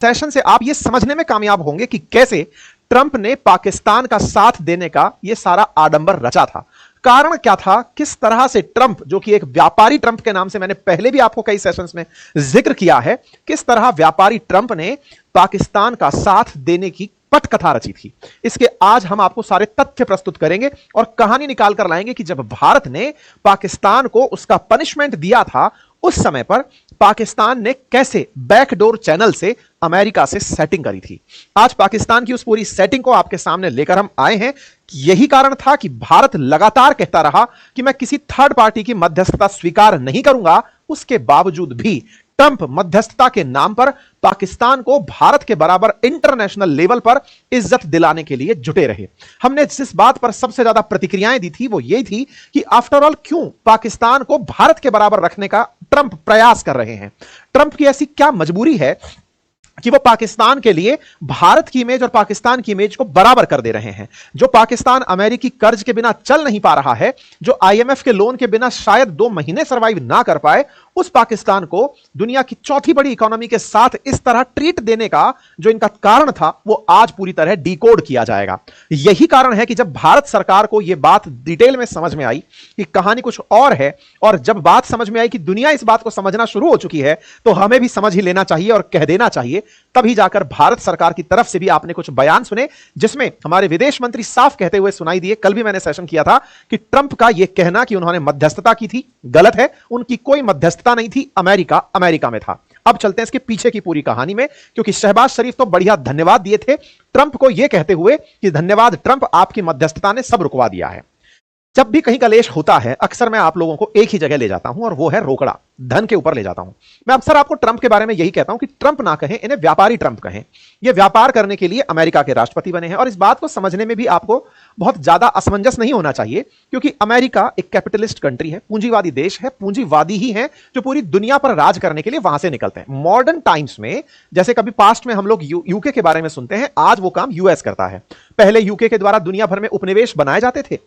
Session से आप यह समझने में कामयाब होंगे कि कैसे ट्रंप ने पाकिस्तान का साथ देने का यह सारा आडंबर रचा था। कारण क्या था, किस तरह से ट्रंप, जो कि एक व्यापारी ट्रंप के नाम से मैंने पहले भी आपको कई सेशंस में जिक्र किया है, किस तरह व्यापारी ट्रंप ने पाकिस्तान का साथ देने की पटकथा रची थी। इसके आज हम आपको सारे तथ्य प्रस्तुत करेंगे और कहानी निकाल कर लाएंगे कि जब भारत ने पाकिस्तान को उसका पनिशमेंट दिया था, उस समय पर पाकिस्तान ने कैसे बैकडोर चैनल से अमेरिका से सेटिंग करी थी। आज पाकिस्तान की उस पूरी सेटिंग को आपके सामने लेकर हम आए हैं। यही कारण था कि भारत लगातार कहता रहा कि मैं किसी थर्ड पार्टी की मध्यस्थता स्वीकार नहीं करूंगा। उसके बावजूद भी ट्रंप मध्यस्थता के नाम पर पाकिस्तान को भारत के बराबर इंटरनेशनल लेवल पर इज्जत दिलाने के लिए जुटे रहे। हमने जिस बात पर सबसे ज्यादा प्रतिक्रियाएं दी थी वो यही थी कि आफ्टर ऑल क्यों पाकिस्तान को भारत के बराबर रखने का ट्रंप प्रयास कर रहे हैं। ट्रंप की ऐसी क्या मजबूरी है कि वो पाकिस्तान के लिए भारत की इमेज और पाकिस्तान की इमेज को बराबर कर दे रहे हैं। जो पाकिस्तान अमेरिकी कर्ज के बिना चल नहीं पा रहा है, जो आईएमएफ के लोन के बिना शायद 2 महीने सर्वाइव ना कर पाए, उस पाकिस्तान को दुनिया की चौथी बड़ी इकोनॉमी के साथ इस तरह ट्रीट देने का जो इनका कारण था, वो आज पूरी तरह डिकोड किया जाएगा। यही कारण है कि जब भारत सरकार को यह बात डिटेल में समझ में आई कि कहानी कुछ और है, और जब बात समझ में आई कि दुनिया इस बात को समझना शुरू हो चुकी है, तो हमें भी समझ ही लेना चाहिए और कह देना चाहिए। तभी जाकर भारत सरकार की तरफ से भी आपने कुछ बयान सुने, जिसमें हमारे विदेश मंत्री साफ कहते हुए सुनाई दिए। कल भी मैंने सेशन किया था कि ट्रंप का यह कहना कि उन्होंने मध्यस्थता की थी, गलत है। उनकी कोई मध्यस्थता नहीं थी, अमेरिका में था। अब चलते हैं इसके पीछे की पूरी कहानी में, क्योंकि शहबाज शरीफ तो बढ़िया धन्यवाद दिए थे ट्रंप को, यह कहते हुए कि धन्यवाद ट्रंप, आपकी मध्यस्थता ने सब रुकवा दिया है। जब भी कहीं कलेश होता है, अक्सर मैं आप लोगों को एक ही जगह ले जाता हूं, और वो है रोकड़ा, धन के ऊपर ले जाता हूं। मैं अक्सर आपको ट्रंप के बारे में यही कहता हूं कि ट्रंप ना कहें, इन्हें व्यापारी ट्रंप कहें। ये व्यापार करने के लिए अमेरिका के राष्ट्रपति बने हैं, और इस बात को समझने में भी आपको बहुत ज्यादा असमंजस नहीं होना चाहिए, क्योंकि अमेरिका एक कैपिटलिस्ट कंट्री है, पूंजीवादी देश है, पूंजीवादी ही है जो पूरी दुनिया पर राज करने के लिए वहां से निकलते हैं। मॉडर्न टाइम्स में, जैसे कभी पास्ट में हम लोग यूके के बारे में सुनते हैं, आज वो काम यूएस करता है। पहले यूके के द्वारा दुनिया भर में उपनिवेश बनाए जाते थे,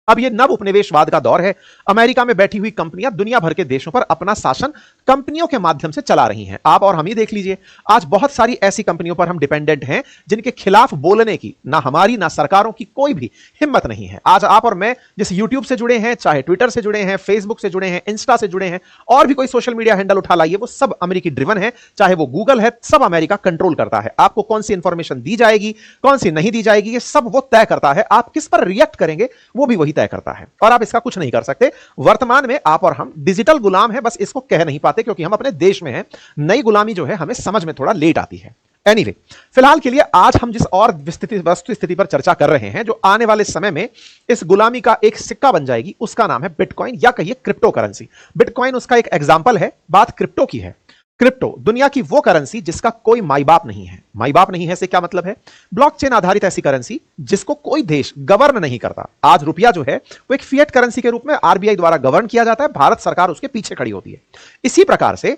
अब यह नव उपनिवेशवाद का दौर है। अमेरिका में बैठी हुई कंपनियां दुनिया भर के देशों पर अपना शासन कंपनियों के माध्यम से चला रही हैं। आप और हम ही देख लीजिए, आज बहुत सारी ऐसी कंपनियों पर हम डिपेंडेंट हैं जिनके खिलाफ बोलने की ना हमारी ना सरकारों की कोई भी हिम्मत नहीं है। आज आप और मैं जिस यूट्यूब से जुड़े हैं, चाहे ट्विटर से जुड़े हैं, फेसबुक से जुड़े हैं, इंस्टा से जुड़े हैं, और भी कोई सोशल मीडिया हैंडल उठा लाइए, वो सब अमेरिकी ड्रिवन है। चाहे वो गूगल है, सब अमेरिका कंट्रोल करता है। आपको कौन सी इंफॉर्मेशन दी जाएगी, कौन सी नहीं दी जाएगी, ये सब वो तय करता है। आप किस पर रिएक्ट करेंगे, वो भी वही तय करता है, और आप इसका कुछ नहीं कर सकते। वर्तमान में आप और हम डिजिटल गुलाम हैं, बस इसको कह नहीं पाते क्योंकि हम अपने देश में हैं। नई गुलामी जो है हमें समझ में थोड़ा लेट आती है। एनीवे, फिलहाल के लिए आज हम जिस और वस्तु स्थिति पर चर्चा कर रहे हैं, जो आने वाले समय में इस गुलामी का एक सिक्का बन जाएगी, उसका नाम है बिटकॉइन, या कहिए क्रिप्टो करेंसी। बिटकॉइन उसका एक एग्जांपल है। बात क्रिप्टो की है। क्रिप्टो दुनिया की वो करेंसी जिसका कोई माई बाप नहीं है। माई बाप नहीं है से क्या मतलब है? ब्लॉकचेन आधारित ऐसी करेंसी जिसको कोई देश गवर्न नहीं करता। आज रुपया जो है वो एक फिएट करेंसी के रूप में आरबीआई द्वारा गवर्न किया जाता है, भारत सरकार उसके पीछे खड़ी होती है। इसी प्रकार से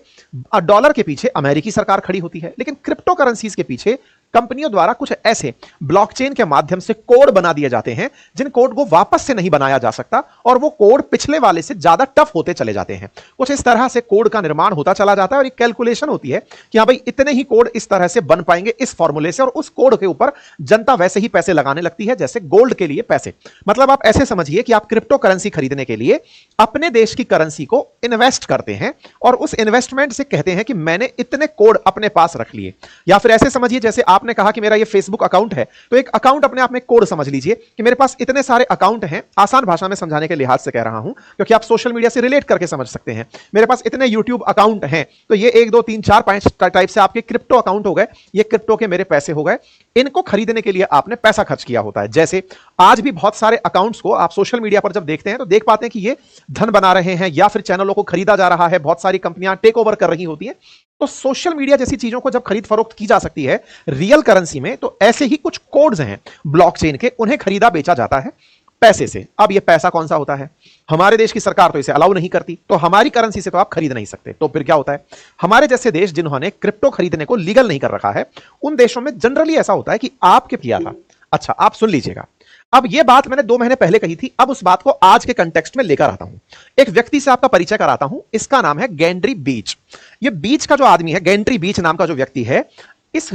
डॉलर के पीछे अमेरिकी सरकार खड़ी होती है, लेकिन क्रिप्टो करेंसीज के पीछे कंपनियों द्वारा कुछ ऐसे ब्लॉकचेन के माध्यम से कोड बना दिए जाते हैं जिन कोड को वापस से नहीं बनाया जा सकता, और वो कोड पिछले वाले से ज्यादा टफ होते चले जाते हैं। कुछ इस तरह से कोड का निर्माण होता चला जाता है, और एक कैलकुलेशन होती है कि हाँ भाई, इतने ही कोड इस तरह से बन पाएंगे इस फॉर्मूले से, और उस कोड के ऊपर जनता वैसे ही पैसे लगाने लगती है जैसे गोल्ड के लिए पैसे। मतलब आप ऐसे समझिए कि आप क्रिप्टो करेंसी खरीदने के लिए अपने देश की करेंसी को इन्वेस्ट करते हैं, और उस इन्वेस्टमेंट से कहते हैं कि मैंने इतने कोड अपने पास रख लिए। या फिर ऐसे समझिए, जैसे आपने कहा कि मेरा ये फेसबुक अकाउंट है, तो एक अकाउंट अपने आप में कोड समझ लीजिए कि मेरे पास इतने सारे अकाउंट हैं। आसान भाषा में समझाने के लिहाज से कह रहा हूं, क्योंकि आप सोशल मीडिया से रिलेट करके समझ सकते हैं। मेरे पास इतने यूट्यूब अकाउंट हैं, तो ये 1 2 3 4 5 टाइप से आपके क्रिप्टो अकाउंट हो गए। ये क्रिप्टो के मेरे पैसे हो गए। इनको खरीदने के लिए आपने पैसा खर्च किया होता है। जैसे आज भी बहुत सारे अकाउंट्स को आप सोशल मीडिया पर जब देखते हैं तो देख पाते हैं कि ये धन बना रहे हैं, या फिर चैनलों को खरीदा जा रहा है, बहुत सारी कंपनियां टेक ओवर कर रही होती हैं। तो सोशल मीडिया जैसी चीजों को जब खरीद फरोख्त की जा सकती है रियल करेंसी में, तो ऐसे ही कुछ कोड्स हैं ब्लॉकचेन के, उन्हें खरीदा बेचा जाता है पैसे से। अब ये पैसा कौन सा होता है? हमारे देश की सरकार तो इसे अलाउ नहीं करती, तो हमारी करेंसी से तो आप खरीद नहीं सकते। तो फिर क्या होता है? हमारे जैसे देश जिन्होंने क्रिप्टो खरीदने को लीगल नहीं कर रखा है, उन देशों में जनरली ऐसा होता है कि आपके किया था। अच्छा, आप सुन लीजिएगा। अब यह बात मैंने 2 महीने पहले कही थी, अब उस बात को आज के कंटेक्स्ट में लेकर आता हूं। एक व्यक्ति से आपका परिचय कराता हूं, इसका नाम है गैंड्री बीच। ये बीच का जो आदमी है, गैंड्री बीच नाम का जो व्यक्ति है, इस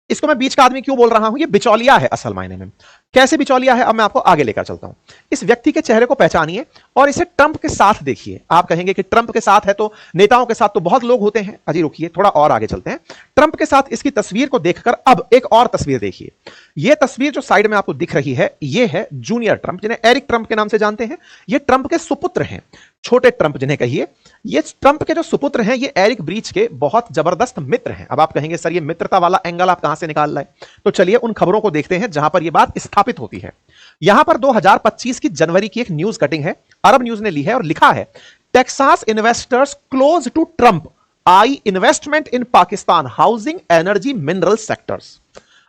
इसको मैं बीच का आदमी क्यों बोल रहा हूं? ये बिचौलिया है असल मायने में। कैसे बिचौलिया है, अब मैं आपको आगे लेकर चलता हूं। इस व्यक्ति के चेहरे को पहचानिए और इसे ट्रंप के साथ देखिए। आप कहेंगे कि ट्रंप के साथ है तो नेताओं के साथ तो बहुत लोग होते हैं। अजी रुकिए, थोड़ा और आगे चलते हैं। ट्रंप के साथ इसकी तस्वीर को देखकर अब एक और तस्वीर देखिए। यह तस्वीर जो साइड में आपको दिख रही है, यह है जूनियर ट्रंप, जिन्हें एरिक ट्रंप के नाम से जानते हैं। ये ट्रंप के सुपुत्र हैं, छोटे ट्रंप जिन्हें कहिए। ये ट्रंप के जो सुपुत्र हैं, ये एरिक ब्रीच के बहुत जबरदस्त मित्र हैं। अब आप कहेंगे सर ये मित्रता वाला एंगल आप कहां से निकाल रहे हैं? तो चलिए उन खबरों को देखते हैं जहां पर यह बात स्थापित होती है। यहां पर 2025 की जनवरी की एक न्यूज कटिंग है, अरब न्यूज ने ली है और लिखा है Texas investors close to Trump eye investment in Pakistan housing energy mineral sectors.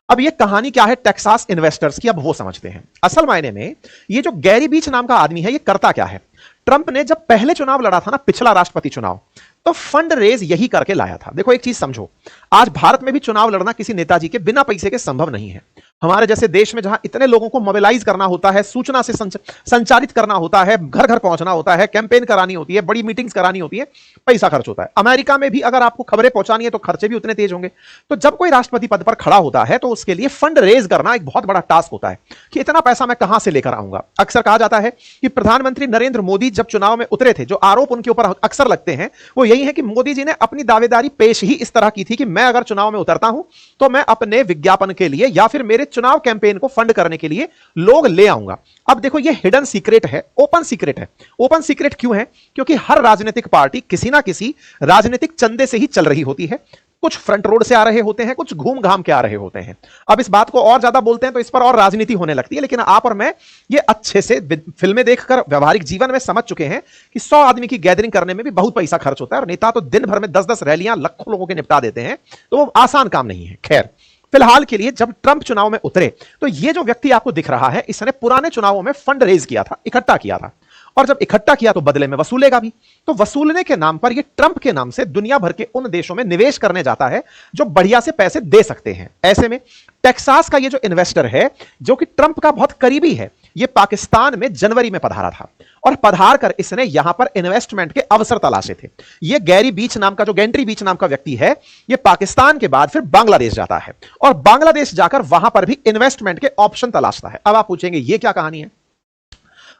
अब ये कहानी क्या है टेक्सास इन्वेस्टर्स की, अब वो समझते हैं। असल मायने में ये जो गैरी बीच नाम का आदमी है, ये करता क्या है? ट्रंप ने जब पहले चुनाव लड़ा था ना, पिछला राष्ट्रपति चुनाव, तो फंड रेज यही करके लाया था। देखो एक चीज समझो, आज भारत में भी चुनाव लड़ना किसी नेताजी के बिना पैसे के संभव नहीं है। हमारे जैसे देश में जहां इतने लोगों को मोबिलाइज करना होता है, सूचना से संचारित करना होता है, घर घर पहुंचना होता है, कैंपेन करानी होती है, बड़ी मीटिंग्स करानी होती है, पैसा खर्च होता है। अमेरिका में भी अगर आपको खबरें पहुंचानी है तो खर्चे भी उतने तेज होंगे। तो जब कोई राष्ट्रपति पद पर खड़ा होता है तो उसके लिए फंड रेज करना एक बहुत बड़ा टास्क होता है कि इतना पैसा मैं कहां से लेकर आऊंगा। अक्सर कहा जाता है कि प्रधानमंत्री नरेंद्र मोदी जब चुनाव में उतरे थे, जो आरोप उनके ऊपर अक्सर लगते हैं वो यही है कि मोदी जी ने अपनी दावेदारी पेश ही इस तरह की थी कि मैं अगर चुनाव में उतरता हूं तो मैं अपने विज्ञापन के लिए या फिर मेरे चुनाव कैंपेन को फंड करने के लिए लोग ले आऊंगा। अब देखो ये हिडन सीक्रेट है, ओपन सीक्रेट है। ओपन सीक्रेट क्यों है? क्योंकि हर राजनीतिक पार्टी किसी ना किसी राजनीतिक चंदे से ही चल रही होती है। कुछ फ्रंट रोड से आ रहे होते हैं, कुछ घूम घाम के आ रहे होते हैं। अब इस बात को और ज्यादा बोलते हैं तो इस पर और राजनीति होने लगती है, लेकिन आप और मैं ये अच्छे से फिल्में देखकर व्यावहारिक जीवन में समझ चुके हैं कि 100 आदमी की गैदरिंग करने में भी बहुत पैसा खर्च होता है और नेता तो दिन भर में 10-10 रैलियां लाखों लोगों के निपटा देते हैं, तो वो आसान काम नहीं है। खैर, फिलहाल के लिए जब ट्रंप चुनाव में उतरे तो ये जो व्यक्ति आपको दिख रहा है, इसने पुराने चुनावों में फंड रेज किया था, इकट्ठा किया था, और जब इकट्ठा किया तो बदले में वसूलेगा भी। तो वसूलने के नाम पर ये ट्रंप के नाम से दुनिया भर के उन देशों में निवेश करने जाता है जो बढ़िया से पैसे दे सकते हैं। ऐसे में टेक्सास का ये जो इन्वेस्टर है, जो कि ट्रंप का बहुत करीबी है, ये पाकिस्तान में जनवरी में पधारा था और पधार कर इसने यहां पर इन्वेस्टमेंट के अवसर तलाशे थे। ये गैरी बीच नाम का, जो गैंट्री बीच नाम का व्यक्ति है, ये पाकिस्तान के बाद फिर बांग्लादेश जाता है और बांग्लादेश जाकर वहां पर भी इन्वेस्टमेंट के ऑप्शन तलाशता है। अब आप पूछेंगे ये क्या कहानी है?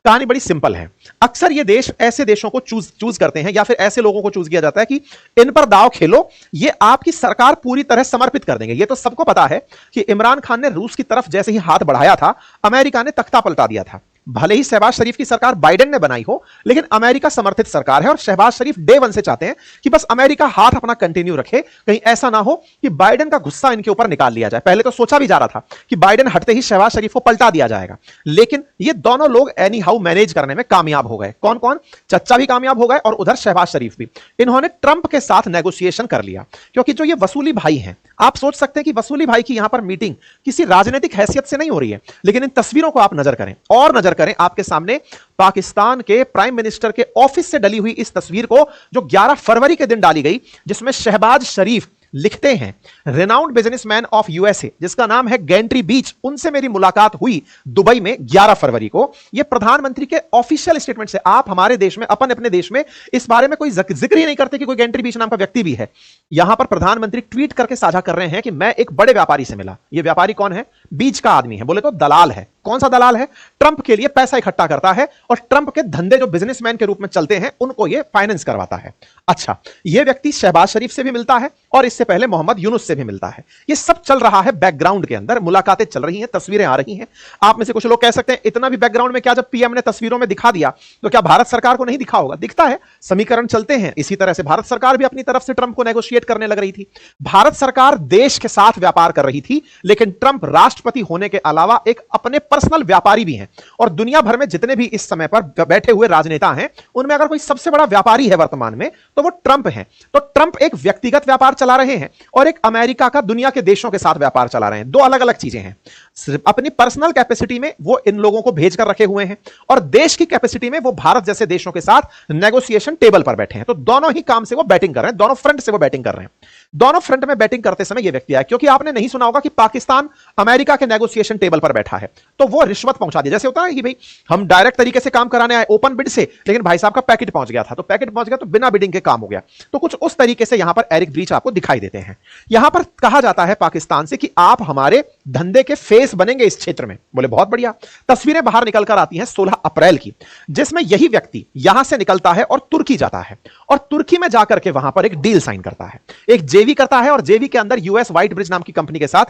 कहानी बड़ी सिंपल है। अक्सर ये देश ऐसे देशों को चूज करते हैं या फिर ऐसे लोगों को चूज किया जाता है कि इन पर दांव खेलो, ये आपकी सरकार पूरी तरह समर्पित कर देंगे। ये तो सबको पता है कि इमरान खान ने रूस की तरफ जैसे ही हाथ बढ़ाया था, अमेरिका ने तख्ता पलटा दिया था। भले ही शहबाज शरीफ की सरकार बाइडेन ने बनाई हो, लेकिन अमेरिका समर्थित सरकार है और शहबाज शरीफ डे वन से चाहते हैं कि बस अमेरिका हाथ अपना कंटिन्यू रखे, कहीं ऐसा ना हो कि बाइडेन का गुस्सा इनके ऊपर निकाल लिया जाए। पहले तो सोचा भी जा रहा था कि बाइडेन हटते ही शहबाज शरीफ को पलटा दिया जाएगा, लेकिन ये दोनों लोग एनी हाउ मैनेज करने में कामयाब हो गए। कौन कौन? चच्चा भी कामयाब हो गए और उधर शहबाज शरीफ भी। इन्होंने ट्रंप के साथ नेगोशिएशन कर लिया, क्योंकि जो ये वसूली भाई हैं, आप सोच सकते हैं कि वसूली भाई की यहां पर मीटिंग किसी राजनीतिक हैसियत से नहीं हो रही है, लेकिन इन तस्वीरों को आप नजर करें और नजर करें, आपके सामने पाकिस्तान के प्राइम मिनिस्टर के ऑफिस से डली हुई इस तस्वीर को, जो 11 फरवरी के दिन डाली गई, जिसमें शहबाज शरीफ लिखते हैं रेनाउंड बिजनेसमैन ऑफ यूएसए, जिसका नाम है गैंट्री बीच, उनसे मेरी मुलाकात हुई दुबई में 11 फरवरी को। यह प्रधानमंत्री के ऑफिशियल स्टेटमेंट से, आप हमारे देश में, अपन अपने देश में इस बारे में कोई जिक्र ही नहीं करते कि कोई गैंट्री बीच नाम का व्यक्ति भी है। यहां पर प्रधानमंत्री ट्वीट करके साझा कर रहे हैं कि मैं एक बड़े व्यापारी से मिला। यह व्यापारी कौन है? बीच का आदमी है, बोले तो दलाल है। कौन सा दलाल है? ट्रंप के लिए पैसा इकट्ठा करता है और ट्रंप के धंधे जो बिजनेसमैन के रूप में चलते हैं उनको यह फाइनेंस करवाता है। अच्छा, यह व्यक्ति शहबाज शरीफ से भी मिलता है और इससे पहले मोहम्मद यूनुस से भी मिलता है। यह सब चल रहा है बैकग्राउंड के अंदर, मुलाकातें चल रही हैं, तस्वीरें आ रही हैं। आप में से कुछ लोग कह सकते हैं इतना भी बैकग्राउंड में क्या, जब पीएम ने तस्वीरों में दिखा दिया तो क्या भारत सरकार को नहीं दिखा होगा? दिखता है, समीकरण चलते हैं। इसी तरह से भारत सरकार भी अपनी तरफ से ट्रंप को नेगोशिएट करने लग रही थी। भारत सरकार देश के साथ व्यापार कर रही थी, लेकिन ट्रंप राष्ट्रपति होने के अलावा एक अपने पर्सनल व्यापारी भी हैं और दुनिया भर में जितने भी इस समय पर बैठे हुए राजनेता हैं, उनमें अगर कोई सबसे बड़ा व्यापारी है वर्तमान में तो वो ट्रंप हैं। तो ट्रंप एक व्यक्तिगत व्यापार चला रहे हैं और एक अमेरिका का दुनिया के देशों के साथ व्यापार चला रहे हैं। दो अलग अलग चीजें हैं। सिर्फ अपनी पर्सनल कैपेसिटी में वो इन लोगों को भेजकर रखे हुए हैं और देश की कैपेसिटी में वो भारत जैसे देशों के साथ नेगोशिएशन टेबल पर बैठे हैं। तो दोनों ही काम से वो बैटिंग कर रहे हैं, दोनों फ्रंट से वो बैटिंग कर रहे हैं। दोनों फ्रंट में बैटिंग करते समय यह व्यक्ति आया, क्योंकि आपने नहीं सुना होगा कि पाकिस्तान अमेरिका के नेगोशिएशन टेबल पर बैठा है, तो वो रिश्वत पहुंचा दी। जैसे होता है कि भाई हम डायरेक्ट तरीके से काम कराने आए ओपन बिड से, लेकिन भाई साहब का पैकेट पहुंच गया था, तो पैकेट पहुंच गया तो बिना बिडिंग के काम हो गया। तो कुछ उस तरीके से यहां पर एरिक ब्रीच आपको दिखाई देते हैं। यहां पर कहा जाता है पाकिस्तान से कि आप हमारे धंधे के फेस बनेंगे इस क्षेत्र में। बोले बहुत बढ़िया। तस्वीरें बाहर निकलकर आती हैं 16 अप्रैल की, जिसमें यही व्यक्ति यहां से निकलता है और तुर्की जाता है, और तुर्की में जाकर के वहां पर एक डील साइन करता है, एक जेवी करता है, और जेवी के अंदर यूएस व्हाइट ब्रिज नाम की कंपनी के साथ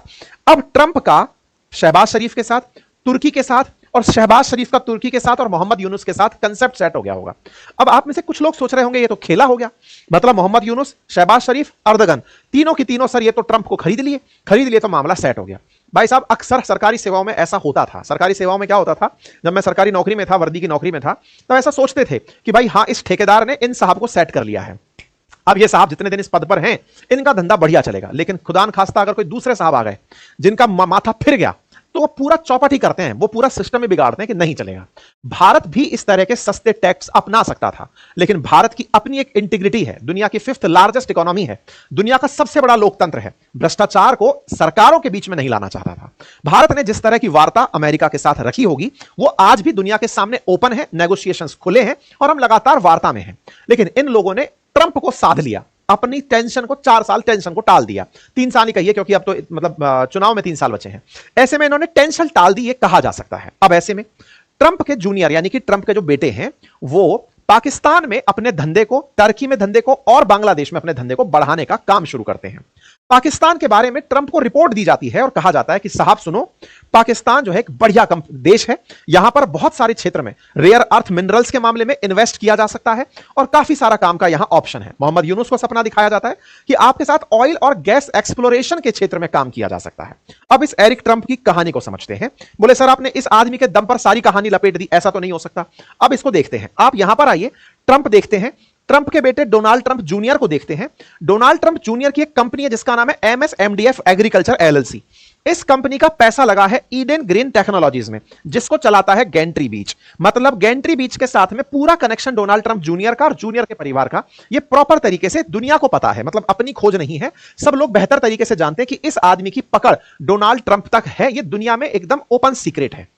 अब ट्रंप का शहबाज शरीफ के साथ, तुर्की के साथ, और शहबाज शरीफ का तुर्की के साथ और मोहम्मद यूनुस के साथ कंसेप्ट सेट हो गया होगा। अब आप में से कुछ लोग सोच रहे होंगे ये तो खेला हो गया, मतलब मोहम्मद यूनुस, शहबाज शरीफ, अर्दगन तीनों की तीनों सर ये तो ट्रंप को खरीद लिए तो मामला सेट हो गया। भाई साहब अक्सर सरकारी सेवाओं में ऐसा होता था। सरकारी सेवाओं में क्या होता था, जब मैं सरकारी नौकरी में था, वर्दी की नौकरी में था, तो ऐसा सोचते थे कि भाई हां इस ठेकेदार ने इन साहब को सेट कर लिया है, अब ये साहब जितने दिन इस पद पर हैं इनका धंधा बढ़िया चलेगा। लेकिन खुदा न खास्ता अगर कोई दूसरे साहब आ गए जिनका माथा फिर गया, तो वो पूरा चौपट ही करते हैं, वो पूरा सिस्टम ही बिगाड़ते हैं कि नहीं चलेगा। भारत भी इस तरह के सस्ते टैक्स अपना सकता था, लेकिन भारत की अपनी एक इंटीग्रिटी है, दुनिया की 5th लार्जेस्ट इकोनॉमी है, दुनिया का सबसे बड़ा लोकतंत्र है, भ्रष्टाचार को सरकारों के बीच में नहीं लाना चाहता था। भारत ने जिस तरह की वार्ता अमेरिका के साथ रखी होगी, वो आज भी दुनिया के सामने ओपन है, नेगोशिएशंस खुले हैं और हम लगातार वार्ता में हैं। लेकिन इन लोगों ने ट्रंप को साध लिया, अपनी टेंशन को 4 साल टेंशन को टाल दिया, 3 साल ही कहिए क्योंकि अब तो मतलब चुनाव में 3 साल बचे हैं। ऐसे में इन्होंने टेंशन टाल दी, ये कहा जा सकता है। अब ऐसे में ट्रंप के जूनियर यानी कि ट्रंप के जो बेटे हैं, वो पाकिस्तान में अपने धंधे को, टर्की में धंधे को और बांग्लादेश में अपने धंधे को बढ़ाने का काम शुरू करते हैं। पाकिस्तान के बारे में ट्रंप को रिपोर्ट दी जाती है और कहा जाता है कि साहब सुनो, पाकिस्तान जो है एक बढ़िया देश है, यहां पर बहुत सारे क्षेत्र में रेयर अर्थ मिनरल्स के मामले में इन्वेस्ट किया जा सकता है और काफी सारा काम का यहां ऑप्शन है। मोहम्मद यूनुस को सपना दिखाया जाता है कि आपके साथ ऑयल और गैस एक्सप्लोरेशन के क्षेत्र में काम किया जा सकता है। अब इस एरिक ट्रंप की कहानी को समझते हैं। बोले सर आपने इस आदमी के दम पर सारी कहानी लपेट दी, ऐसा तो नहीं हो सकता। अब इसको देखते हैं, आप यहां पर आइए, ट्रंप देखते हैं, ट्रंप के बेटे डोनाल्ड ट्रंप जूनियर को देखते हैं। डोनाल्ड ट्रंप जूनियर की एक कंपनी है जिसका नाम है MSMDF एग्रीकल्चर LLC। इस कंपनी का पैसा लगा है ईडन ग्रीन टेक्नोलॉजीज में, जिसको चलाता है गैंट्री बीच। मतलब गैंट्री बीच के साथ में पूरा कनेक्शन डोनाल्ड ट्रंप जूनियर का और जूनियर के परिवार का, ये प्रॉपर तरीके से दुनिया को पता है, मतलब अपनी खोज नहीं है, सब लोग बेहतर तरीके से जानते हैं कि इस आदमी की पकड़ डोनाल्ड ट्रंप तक है, ये दुनिया में एकदम ओपन सीक्रेट है।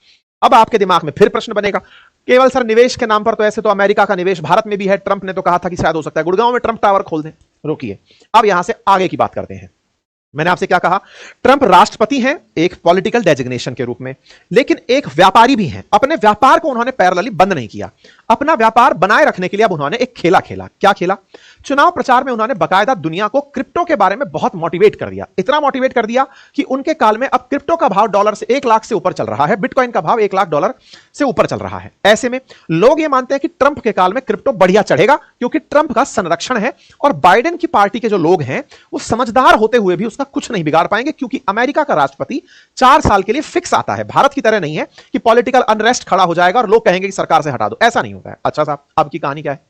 अब आपके दिमाग में फिर प्रश्न बनेगा, केवल सर निवेश के नाम पर तो ऐसे तो अमेरिका का निवेश भारत में भी है, ट्रंप ने तो कहा था कि शायद हो सकता है गुड़गांव में ट्रंप टावर खोल दें। रोकिए, अब यहां से आगे की बात करते हैं। मैंने आपसे क्या कहा, ट्रंप राष्ट्रपति हैं एक पॉलिटिकल डेजिग्नेशन के रूप में, लेकिन एक व्यापारी भी हैं। अपने व्यापार को उन्होंने पैरेलली बंद नहीं किया, अपना व्यापार बनाए रखने के लिए अब उन्होंने एक खेला खेला। क्या खेला? चुनाव प्रचार में उन्होंने बकायदा दुनिया को क्रिप्टो के बारे में बहुत मोटिवेट कर दिया, इतना मोटिवेट कर दिया कि उनके काल में अब क्रिप्टो का भाव डॉलर से 1 लाख से ऊपर चल रहा है, बिटकॉइन का भाव 1 लाख डॉलर से ऊपर चल रहा है। ऐसे में लोग ये मानते हैं कि ट्रंप के काल में क्रिप्टो बढ़िया चढ़ेगा, क्योंकि ट्रंप का संरक्षण है और बाइडेन की पार्टी के जो लोग हैं वो समझदार होते हुए भी उसका कुछ नहीं बिगाड़ पाएंगे, क्योंकि अमेरिका का राष्ट्रपति 4 साल के लिए फिक्स आता है। भारत की तरह नहीं है कि पॉलिटिकल अनरेस्ट खड़ा हो जाएगा और लोग कहेंगे कि सरकार से हटा दो, ऐसा नहीं होता है। अच्छा साहब, अब की कहानी क्या है?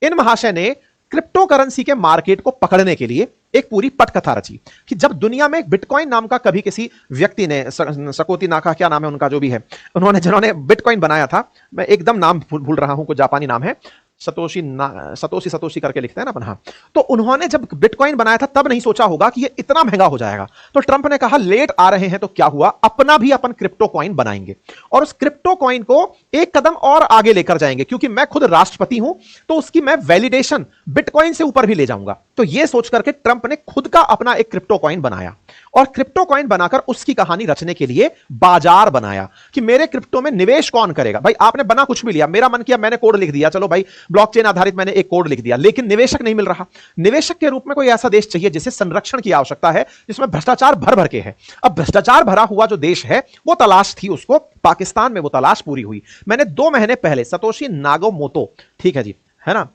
इन महाशय ने क्रिप्टो करेंसी के मार्केट को पकड़ने के लिए एक पूरी पटकथा रची कि जब दुनिया में बिटकॉइन नाम का कभी किसी व्यक्ति ने, सकोती नाका क्या नाम है उनका जो भी है, जिन्होंने बिटकॉइन बनाया था, मैं एकदम नाम भूल रहा हूं, कोई जापानी नाम है, सतोशी करके लिखते हैं ना अपन। हाँ, तो उन्होंने जब बिटकॉइन बनाया था तब नहीं सोचा होगा कि ये इतना महंगा हो जाएगा। तो ट्रंप ने कहा लेट आ रहे हैं तो क्या हुआ, अपना भी अपन क्रिप्टो कॉइन बनाएंगे और उस क्रिप्टो कॉइन को एक कदम और आगे लेकर जाएंगे, क्योंकि मैं खुद राष्ट्रपति हूं तो उसकी मैं वैलिडेशन बिटकॉइन से ऊपर भी ले जाऊंगा। तो यह सोच करके ट्रंप ने खुद का अपना एक क्रिप्टो कॉइन बनाया और क्रिप्टो कॉइन बनाकर उसकी कहानी रचने के लिए बाजार बनाया कि मेरे क्रिप्टो में निवेश कौन करेगा। भाई आपने बना कुछ भी लिया, मेरा मन किया मैंने कोड लिख दिया, चलो भाई ब्लॉकचेन आधारित मैंने एक कोड लिख दिया, लेकिन निवेशक नहीं मिल रहा। निवेशक के रूप में कोई ऐसा देश चाहिए जिसे संरक्षण की आवश्यकता है, जिसमें भ्रष्टाचार भर भर के है। अब भ्रष्टाचार भरा हुआ जो देश है वो तलाश थी उसको, पाकिस्तान में वो तलाश पूरी हुई। मैंने 2 महीने पहले सतोशी नाकामोटो, ठीक है जी, है ना,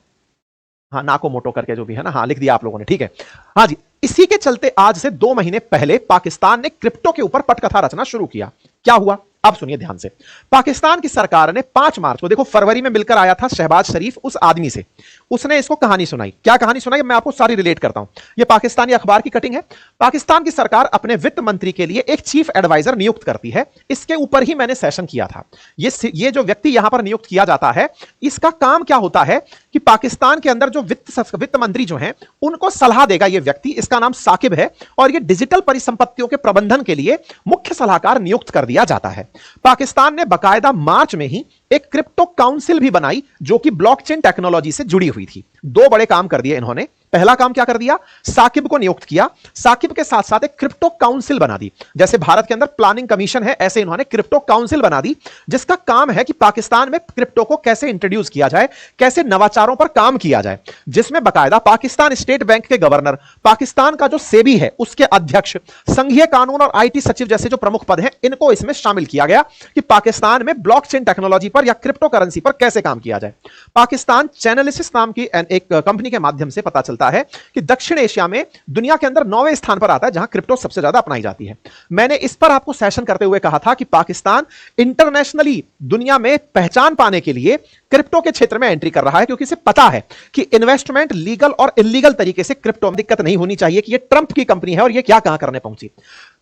हाँ नाकामोटो करके जो भी है ना, हाँ लिख दिया आप लोगों ने, ठीक है, हाँ जी, इसी के चलते आज से 2 महीने पहले पाकिस्तान ने क्रिप्टो के ऊपर पटकथा रचना शुरू किया। क्या हुआ अब सुनिए ध्यान से। पाकिस्तान की सरकार ने 5 मार्च को, देखो फरवरी में मिलकर आया था शहबाज शरीफ उस आदमी से, उसने इसको कहानी सुनाई। क्या कहानी सुनाई मैं आपको सारी रिलेट करता हूं, यह पाकिस्तानी अखबार की कटिंग है। पाकिस्तान की सरकार अपने वित्त मंत्री के लिए एक चीफ एडवाइजर नियुक्त करती है। इसके ऊपर ही मैंने सेशन किया था। ये जो व्यक्ति यहां पर नियुक्त किया जाता है, इसका काम क्या होता है कि पाकिस्तान के अंदर जो वित्त मंत्री जो हैं उनको सलाह देगा यह व्यक्ति। इसका नाम साकिब है और यह डिजिटल परिसंपत्तियों के प्रबंधन के लिए मुख्य सलाहकार नियुक्त कर दिया जाता है। पाकिस्तान ने बाकायदा मार्च में ही एक क्रिप्टो काउंसिल भी बनाई जो कि ब्लॉकचेन टेक्नोलॉजी से जुड़ी हुई थी। 2 बड़े काम कर दिए इन्होंने। पहला काम क्या कर दिया, साकिब को नियुक्त किया, साकिब के साथ साथ एक क्रिप्टो काउंसिल बना दी। जैसे भारत के अंदर प्लानिंग कमीशन है, ऐसे इन्होंने क्रिप्टो काउंसिल बना दी, जिसका काम है कि पाकिस्तान में क्रिप्टो को कैसे इंट्रोड्यूस किया जाए, कैसे नवाचारों पर काम किया जाए, जिसमें बाकायदा पाकिस्तान स्टेट बैंक के गवर्नर, पाकिस्तान का जो सेबी है उसके अध्यक्ष, संघीय कानून और आईटी सचिव जैसे जो प्रमुख पद हैं, इनको इसमें शामिल किया गया कि पाकिस्तान में ब्लॉकचेन टेक्नोलॉजी पर या क्रिप्टो करेंसी पर कैसे काम किया जाए। पाकिस्तान चैनलिसिस नाम की एक कंपनी के माध्यम से पता चलता है कि दक्षिण एशिया में दुनिया के अंदर 9वें स्थान पर आता है जहां क्रिप्टो सबसे ज्यादा अपनाई जाती है। मैंने इस पर आपको सेशन करते हुए कहा था कि पाकिस्तान इंटरनेशनली दुनिया में पहचान पाने के लिए क्रिप्टो के क्षेत्र में एंट्री कर रहा है, क्योंकि इसे पता है कि इन्वेस्टमेंट लीगल और इलीगल तरीके से क्रिप्टो में दिक्कत नहीं होनी चाहिए कि ये ट्रंप की कंपनी है और ये क्या कहां करने पहुंची।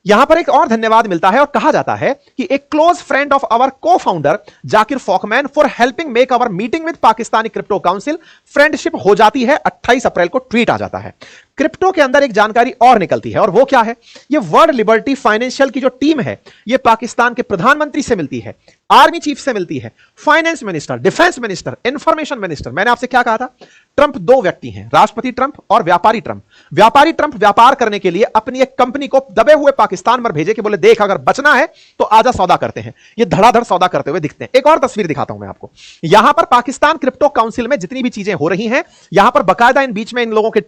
यहां पर एक और धन्यवाद मिलता है और कहा जाता है कि एक close friend of our cofounder Zakir Folkman for helping make our meeting with Pakistani crypto council friendship हो जाती है। 28 अप्रैल को ट्वीट आ जाता है। क्रिप्टो के अंदर एक जानकारी और निकलती है और वो क्या है, ये वर्ल्ड लिबर्टी फाइनेंशियल की जो टीम है ये पाकिस्तान के प्रधानमंत्री से मिलती है, आर्मी चीफ से मिलती है, finance minister, defence minister, information minister. मैंने आपसे क्या कहा था, ट्रंप 2 व्यक्ति हैं, राष्ट्रपति ट्रंप और व्यापारी ट्रंप। व्यापारी ट्रंप व्यापार करने के लिए अपनी एक कंपनी को दबे हुए पाकिस्तान पर भेजे कि बोले देख अगर बचना है तो आजा सौदा करते हैं। ये धड़ाधड़ सौदा करते हुए दिखते हैं। एक और तस्वीर दिखाता हूं मैं आपको। यहां पर पाकिस्तान क्रिप्टो काउंसिल में जितनी भी चीजें हो रही हैं, यहां पर बाकायदा इन बीच में इन लोगों के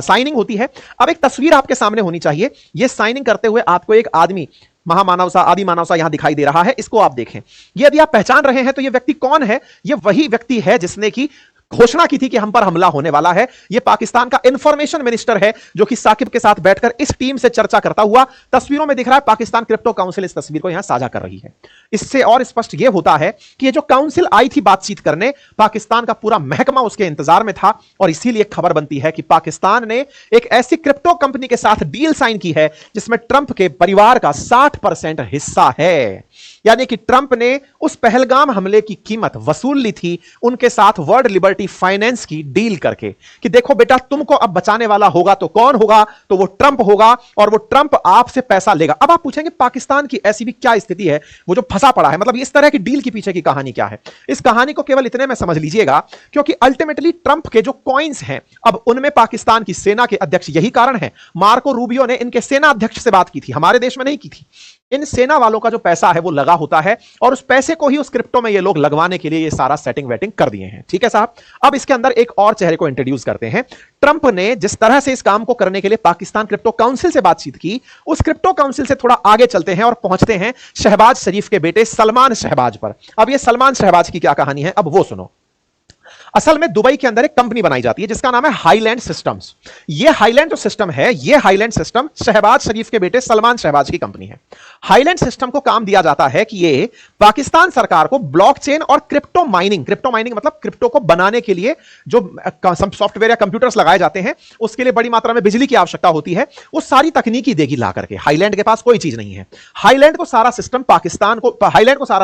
साइनिंग होती है। अब एक तस्वीर आपके सामने होनी चाहिए। यह साइनिंग करते हुए आपको एक आदमी महामानव सा, आदि मानव सा यहां दिखाई दे रहा है। इसको आप देखें। यदि आप पहचान रहे हैं तो यह व्यक्ति कौन है, यह वही व्यक्ति है जिसने की घोषणा की थी कि हम पर हमला होने वाला है। यह पाकिस्तान का इंफॉर्मेशन मिनिस्टर है जो कि साकिब के साथ बैठकर इस टीम से चर्चा करता हुआ तस्वीरों में दिख रहा है। पाकिस्तान क्रिप्टो काउंसिल इस तस्वीर को यहां साझा कर रही है। इससे और स्पष्ट यह होता है कि यह जो काउंसिल आई थी बातचीत करने, पाकिस्तान का पूरा महकमा उसके इंतजार में था और इसीलिए खबर बनती है कि पाकिस्तान ने एक ऐसी क्रिप्टो कंपनी के साथ डील साइन की है जिसमें ट्रंप के परिवार का 60% हिस्सा है। यानी कि ट्रंप ने उस पहलगाम हमले की कीमत वसूल ली थी उनके साथ वर्ल्ड लिबर्टी फाइनेंस की डील करके कि देखो बेटा तुमको अब बचाने वाला होगा तो कौन होगा, तो वो ट्रंप होगा और वो ट्रंप आपसे पैसा लेगा। अब आप पूछेंगे पाकिस्तान की ऐसी भी क्या स्थिति है वो जो फंसा पड़ा है, मतलब इस तरह की डील के पीछे की कहानी क्या है। इस कहानी को केवल इतने में समझ लीजिएगा क्योंकि अल्टीमेटली ट्रंप के जो कॉइन्स हैं अब उनमें पाकिस्तान की सेना के अध्यक्ष, यही कारण है मार्को रूबियो ने इनके सेना अध्यक्ष से बात की थी, हमारे देश में नहीं की थी। इन सेना वालों का जो पैसा है वो लगा होता है और उस पैसे को ही उस क्रिप्टो में ये लोग लगवाने के लिए ये सारा सेटिंग वेटिंग कर दिए हैं। ठीक है साहब। अब इसके अंदर एक और चेहरे को इंट्रोड्यूस करते हैं। ट्रंप ने जिस तरह से इस काम को करने के लिए पाकिस्तान क्रिप्टो काउंसिल से बातचीत की, उस क्रिप्टो काउंसिल से थोड़ा आगे चलते हैं और पहुंचते हैं शहबाज शरीफ के बेटे सलमान शहबाज पर। अब ये सलमान शहबाज की क्या कहानी है, अब वो सुनो। असल में दुबई के अंदर एक कंपनी बनाई जाती है जिसका नाम है हाईलैंड सिस्टम्स। ये हाईलैंड जो सिस्टम है, ये हाईलैंड सिस्टम शहबाज शरीफ के बेटे सलमान शहबाज की कंपनी है। हाईलैंड सिस्टम को काम दिया जाता है कि ये पाकिस्तान सरकार को ब्लॉकचेन और क्रिप्टो माइनिंग मतलब क्रिप्टो को बनाने के लिए जो सॉफ्टवेयर या कंप्यूटर्स लगाए जाते हैं उसके लिए बड़ी मात्रा में बिजली की आवश्यकता होती है, वो सारी तकनीकी देगी ला करके। हाईलैंड के पास कोई चीज नहीं है। हाईलैंड को सारा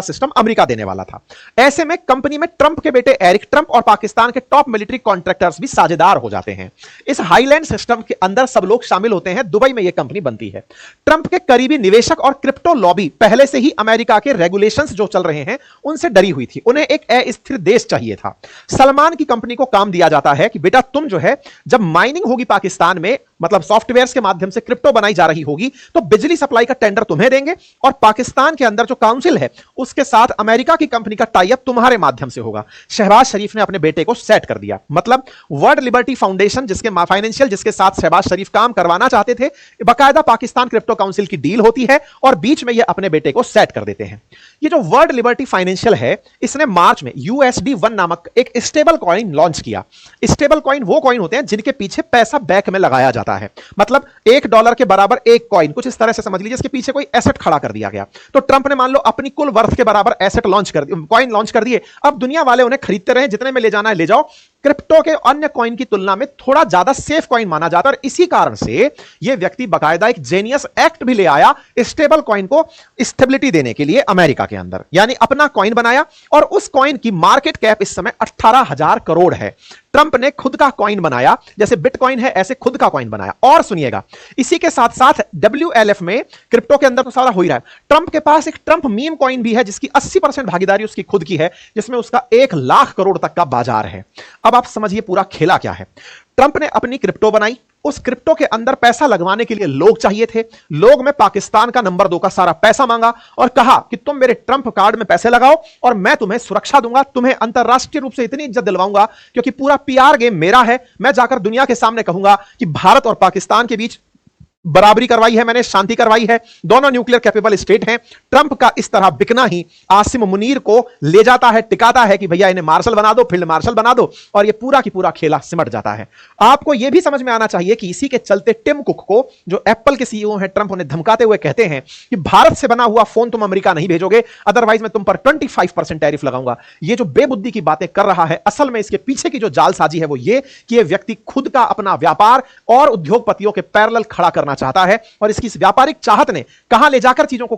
सिस्टम अमेरिका देने वाला था। ऐसे में कंपनी में ट्रंप के बेटे एरिक ट्रंप और पाकिस्तान के टॉप मिलिट्री कॉन्ट्रैक्टर्स भी साझेदार हो जाते हैं। इस हाईलैंड सिस्टम के अंदर सब लोग शामिल होते हैं। दुबई में यह कंपनी बनती है। ट्रंप के करीबी निवेशक और क्रिप्टो लॉबी पहले से ही अमेरिका के रेगुलेशंस जो चल रहे हैं उनसे डरी हुई थी। उन्हें एक अस्थिर देश चाहिए था। सलमान की कंपनी को काम दिया जाता है कि बेटा तुम जो है जब माइनिंग होगी पाकिस्तान में, मतलब सॉफ्टवेयर्स के माध्यम से क्रिप्टो बनाई जा रही होगी, तो बिजली सप्लाई का टेंडर तुम्हें देंगे और पाकिस्तान के अंदर जो काउंसिल है उसके साथ अमेरिका की कंपनी का टाई अप तुम्हारे माध्यम से होगा। शहबाज शरीफ ने अपने बेटे को सेट कर दिया। मतलब वर्ल्ड लिबर्टी फाउंडेशन जिसके फाइनेंशियल जिसके साथ शहबाज शरीफ काम करवाना चाहते थे, बाकायदा पाकिस्तान क्रिप्टो काउंसिल की डील होती है और बीच में ये अपने बेटे को सेट कर देते हैं। ये जो वर्ल्ड लिबर्टी फाइनेंशियल है, इसने मार्च में USD1 नामक एक स्टेबल कॉइन लॉन्च किया। स्टेबल कॉइन वो कॉइन होते हैं जिनके पीछे पैसा बैक में लगाया जाता है। मतलब $1 के बराबर एक कॉइन, कुछ इस तरह से समझ लीजिए, इसके पीछे कोई एसेट खड़ा कर दिया गया। तो ट्रंप ने मान लो अपनी कुल वर्थ के बराबर एसेट लॉन्च कर दिए, कॉइन लॉन्च कर दिए। अब दुनिया वाले उन्हें खरीदते रहे, जितने में ले जाना है ले जाओ। क्रिप्टो के अन्य कॉइन की तुलना में थोड़ा ज्यादा सेफ कॉइन माना जाता है और इसी कारण से यह व्यक्ति बाकायदा एक जेनियस एक्ट भी ले आया स्टेबल कॉइन को स्टेबिलिटी देने के लिए अमेरिका के अंदर, यानी अपना कॉइन बनाया और उस कॉइन की मार्केट कैप इस समय 18,000 करोड़ है। ट्रंप ने खुद का कॉइन बनाया, जैसे बिटकॉइन है ऐसे खुद का कॉइन बनाया। और सुनिएगा, इसी के साथ साथ WLF में क्रिप्टो के अंदर तो सारा हो ही रहा है, ट्रंप के पास एक ट्रंप मीम कॉइन भी है जिसकी 80% भागीदारी उसकी खुद की है, जिसमें उसका 1 लाख करोड़ तक का बाजार है। अब आप समझिए पूरा खेला क्या है। ट्रंप ने अपनी क्रिप्टो बनाई, उस क्रिप्टो के अंदर पैसा लगवाने के लिए लोग चाहिए थे। लोग में पाकिस्तान का नंबर 2 का सारा पैसा मांगा और कहा कि तुम मेरे ट्रंप कार्ड में पैसे लगाओ और मैं तुम्हें सुरक्षा दूंगा, तुम्हें अंतरराष्ट्रीय रूप से इतनी इज्जत दिलवाऊंगा क्योंकि पूरा PR गेम मेरा है। मैं जाकर दुनिया के सामने कहूंगा कि भारत और पाकिस्तान के बीच बराबरी करवाई है मैंने, शांति करवाई है, दोनों न्यूक्लियर कैपेबल स्टेट हैं। ट्रंप का इस तरह बिकना ही आसिम मुनीर को ले जाता है, टिकाता है कि भैया इन्हें मार्शल बना दो, फील्ड मार्शल बना दो, और ये पूरा की पूरा खेला सिमट जाता है। आपको यह भी समझ में आना चाहिए कि इसी के चलते टिम कुक को, जो एप्पल के CEO हैं, ट्रंप उन्हें धमकाते हुए कहते हैं कि भारत से बना हुआ फोन तुम अमेरिका नहीं भेजोगे, अदरवाइज मैं तुम पर 25% टैरिफ लगाऊंगा। ये जो बेबुद्धि की बातें कर रहा है, असल में इसके पीछे की जो जालसाजी है वो ये कि यह व्यक्ति खुद का अपना व्यापार और उद्योगपतियों के पैरेलल खड़ा करना चाहता है और इसकी इस व्यापारिक चाहत ने कहां ले जाकर चीजों को